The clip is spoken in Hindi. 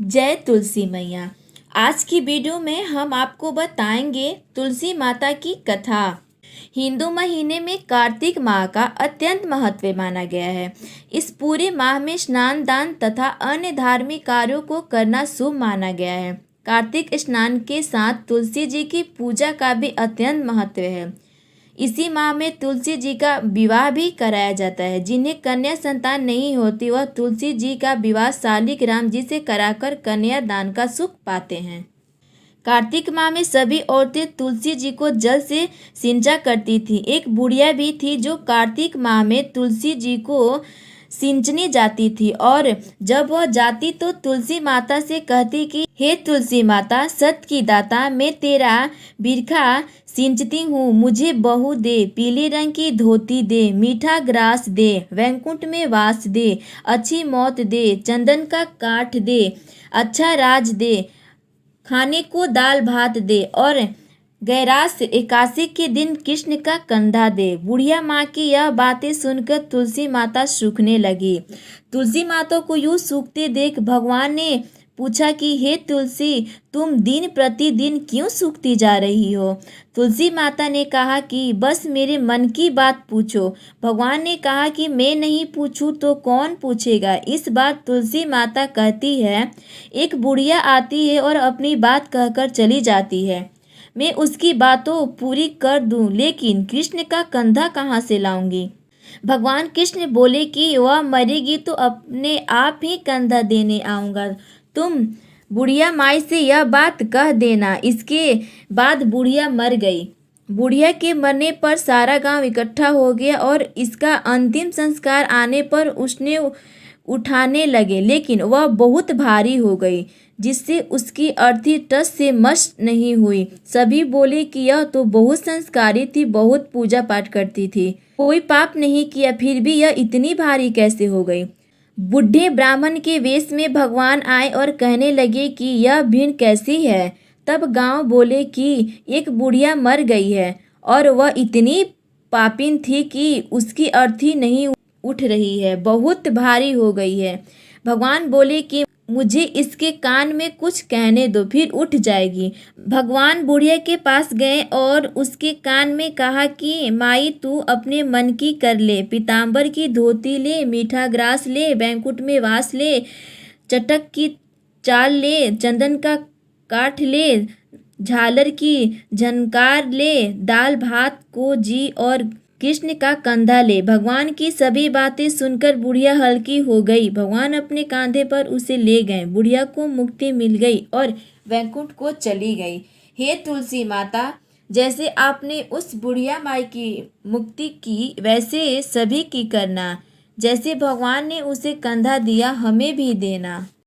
जय तुलसी मैया। आज की वीडियो में हम आपको बताएंगे तुलसी माता की कथा। हिंदू महीने में कार्तिक माह का अत्यंत महत्व माना गया है। इस पूरे माह में स्नान दान तथा अन्य धार्मिक कार्यों को करना शुभ माना गया है। कार्तिक स्नान के साथ तुलसी जी की पूजा का भी अत्यंत महत्व है। इसी माह में तुलसी जी का विवाह भी कराया जाता है। जिन्हें कन्या संतान नहीं होती वह तुलसी जी का विवाह शालिग्राम जी से कराकर कन्या दान का सुख पाते हैं। कार्तिक माह में सभी औरतें तुलसी जी को जल से सिंचा करती थी। एक बुढ़िया भी थी जो कार्तिक माह में तुलसी जी को सिंचने जाती थी और जब वह जाती तो तुलसी माता से कहती कि हे तुलसी माता, सत की दाता, मैं तेरा बिरखा सिंचती हूँ, मुझे बहू दे, पीले रंग की धोती दे, मीठा ग्रास दे, वैकुंठ में वास दे, अच्छी मौत दे, चंदन का काठ दे, अच्छा राज दे, खाने को दाल भात दे और गैरास एकादशी के दिन कृष्ण का कंधा दे। बुढ़िया माँ की यह बातें सुनकर तुलसी माता सूखने लगी। तुलसी माता को यूं सूखते देख भगवान ने पूछा कि हे तुलसी, तुम दिन प्रतिदिन क्यों सूखती जा रही हो। तुलसी माता ने कहा कि बस मेरे मन की बात पूछो। भगवान ने कहा कि मैं नहीं पूछूं तो कौन पूछेगा। इस बार तुलसी माता कहती है, एक बुढ़िया आती है और अपनी बात कहकर चली जाती है, मैं उसकी बातों पूरी कर दूं, लेकिन कृष्ण का कंधा कहाँ से लाऊंगी। भगवान कृष्ण बोले कि वह मरेगी तो अपने आप ही कंधा देने आऊँगा, तुम बुढ़िया माई से यह बात कह देना। इसके बाद बुढ़िया मर गई। बुढ़िया के मरने पर सारा गांव इकट्ठा हो गया और इसका अंतिम संस्कार आने पर उसने उठाने लगे, लेकिन वह बहुत भारी हो गई जिससे उसकी अर्थी टस से मस नहीं हुई। सभी बोले कि यह तो बहुत संस्कारी थी, बहुत पूजा पाठ करती थी, कोई पाप नहीं किया, फिर भी यह इतनी भारी कैसे हो गई। बूढ़े ब्राह्मण के वेश में भगवान आए और कहने लगे कि यह भीड़ कैसी है। तब गांव बोले कि एक बुढ़िया मर गई है और वह इतनी पापिन थी कि उसकी अर्थी नहीं उठ रही है, बहुत भारी हो गई है। भगवान बोले कि मुझे इसके कान में कुछ कहने दो, फिर उठ जाएगी। भगवान बुढ़िया के पास गए और उसके कान में कहा कि माई, तू अपने मन की कर ले, पीताम्बर की धोती ले, मीठा ग्रास ले, वैकुंठ में वास ले, चटक की चाल ले, चंदन का काठ ले, झालर की झनकार ले, दाल भात को जी और कृष्ण का कंधा ले। भगवान की सभी बातें सुनकर बुढ़िया हल्की हो गई। भगवान अपने कंधे पर उसे ले गए। बुढ़िया को मुक्ति मिल गई और वैकुंठ को चली गई। हे तुलसी माता, जैसे आपने उस बुढ़िया माई की मुक्ति की वैसे सभी की करना। जैसे भगवान ने उसे कंधा दिया हमें भी देना।